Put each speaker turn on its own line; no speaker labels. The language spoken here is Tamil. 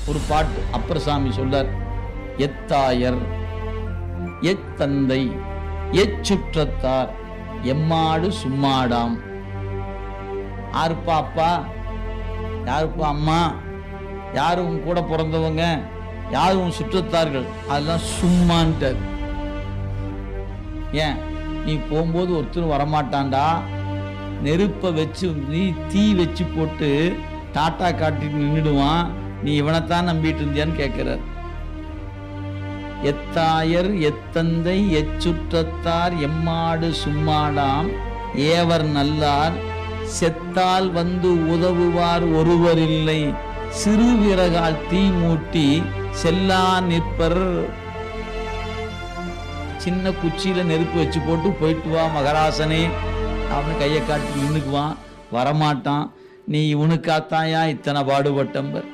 ஒரு பாட்டு அப்பர்சாமி சொல்லார், எத்தாயர் எத்தந்தை எச்சுற்றத்தார் எம்மாடு சும்மாடாம். யாருப்பா அப்பா, யாருப்பா அம்மா, யாரும் கூட பிறந்தவங்க, யாரும் சுற்றத்தார்கள், அதெல்லாம் சும்மான்ட்டார். ஏன் நீ போகும்போது ஒருத்தரும் வரமாட்டான்டா, நெருப்பை வச்சு நீ தீ வச்சு போட்டு டாட்டா காட்டிட்டு நின்றுடுவான், நீ இவனைத்தான் நம்பிட்டு இருந்தியான்னு கேட்கிறார். எத்தாயர் எத்தந்தை எச்சுற்றத்தார் எம்மாடு சும்மாடாம் ஏவர் நல்லார் செத்தால் வந்து உதவுவார் ஒருவர் இல்லை சிறு விறகால் தீ மூட்டி செல்லா நிற்பர். சின்ன குச்சியில நெருப்பு வச்சு போட்டு போயிட்டு வா மகராசனே அவனு கையை காட்டி நின்றுக்குவான், வரமாட்டான். நீ இவனுக்காத்தாயா இத்தனை பாடுபட்டம்பர்.